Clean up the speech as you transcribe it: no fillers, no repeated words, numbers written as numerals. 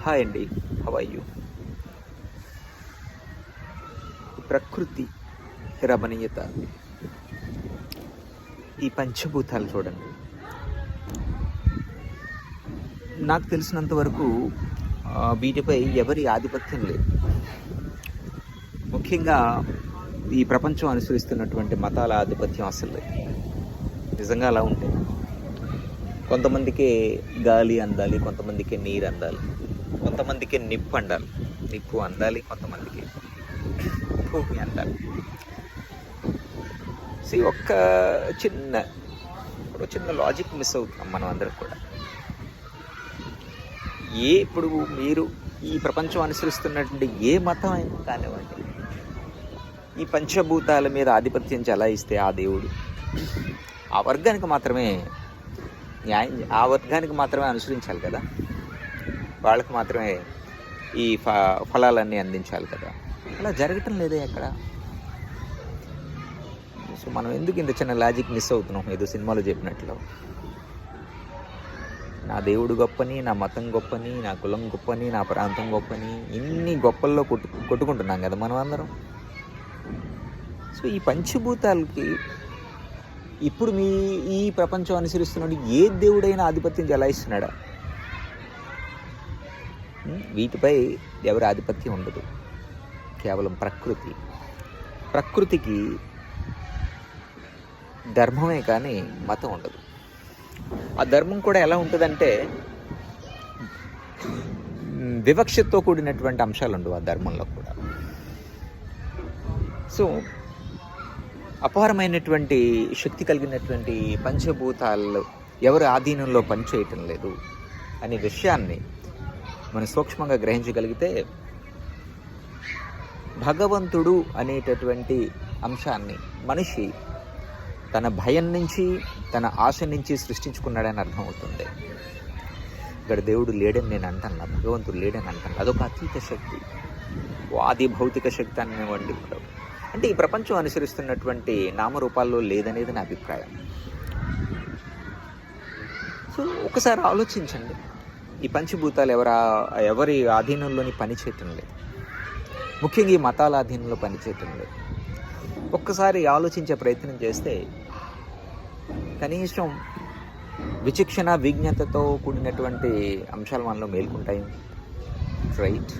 Hi అండి, how are you? ప్రకృతి రమణీయత, ఈ పంచభూతాలు చూడండి. నాకు తెలిసినంత వరకు వీటిపై ఎవరి ఆధిపత్యం లేదు. ముఖ్యంగా ఈ ప్రపంచం అనుసరిస్తున్నటువంటి మతాల ఆధిపత్యం అసలు లేదు. నిజంగా అలా ఉంటే కొంతమందికి గాలి అందాలి, కొంతమందికి నీరు అందాలి, కొంతమందికి నిప్పు అందాలి, కొంతమందికి భూమి అందాలి. ఒక్క చిన్న లాజిక్ మిస్ అవుతున్నాం మనం అందరం కూడా. ఇప్పుడు మీరు ఈ ప్రపంచం అనుసరిస్తున్నటువంటి ఏ మతం అయినా కానివ్వండి, ఈ పంచభూతాల మీద ఆధిపత్యం చెలాయిస్తే ఆ దేవుడు ఆ వర్గానికి మాత్రమే ఆ వర్గానికి మాత్రమే అనుసరించాలి కదా, వాళ్ళకి మాత్రమే ఈ ఫలాలన్నీ అందించాలి కదా. అలా జరగటం లేదే ఎక్కడ. సో మనం ఎందుకు ఇంత చిన్న లాజిక్ మిస్ అవుతున్నాం? ఏదో సినిమాలో చెప్పినట్లు నా దేవుడు గొప్పని, నా మతం గొప్పని, నా కులం గొప్పని, నా ప్రాంతం గొప్పని, ఇన్ని గొప్పల్లో కొట్టుకుంటున్నాం కదా మనం అందరం. సో ఈ పంచభూతాలకి ఇప్పుడు ఈ ప్రపంచం అనుసరిస్తున్నాడు ఏ దేవుడైనా ఆధిపత్యం చెలాయిస్తున్నాడా? వీటిపై ఎవరి ఆధిపత్యం ఉండదు. కేవలం ప్రకృతికి ధర్మమే కానీ మతం ఉండదు. ఆ ధర్మం కూడా ఎలా ఉంటుందంటే వివక్షతో కూడినటువంటి అంశాలు ఉండవు ఆ ధర్మంలో కూడా. సో అపారమైనటువంటి శక్తి కలిగినటువంటి పంచభూతాల్లో ఎవరి ఆధీనంలో పనిచేయటం లేదు అనే విషయాన్ని మనం సూక్ష్మంగా గ్రహించగలిగితే భగవంతుడు అనేటటువంటి అంశాన్ని మనిషి తన భయం నుంచి, తన ఆశ నుంచి సృష్టించుకున్నాడని అర్థమవుతుంది. ఇక్కడ దేవుడు లేడని నేను అంటాను, భగవంతుడు లేడని అంటాను. అదొక అతీత శక్తి, ఆది భౌతిక శక్తి అనేవాడి. అంటే ఈ ప్రపంచం అనుసరిస్తున్నటువంటి నామరూపాల్లో లేదనేది నా అభిప్రాయం. సో ఒకసారి ఆలోచించండి, ఈ పంచభూతాలు ఎవరి ఆధీనంలోని పనిచేయటం లేదు, ముఖ్యంగా ఈ మతాల ఆధీనంలో పనిచేయటం లేదు. ఒక్కసారి ఆలోచించే ప్రయత్నం చేస్తే కనీసం విచక్షణ, విజ్ఞతతో కూడినటువంటి అంశాలు మనలో మేల్కొంటాయి. రైట్?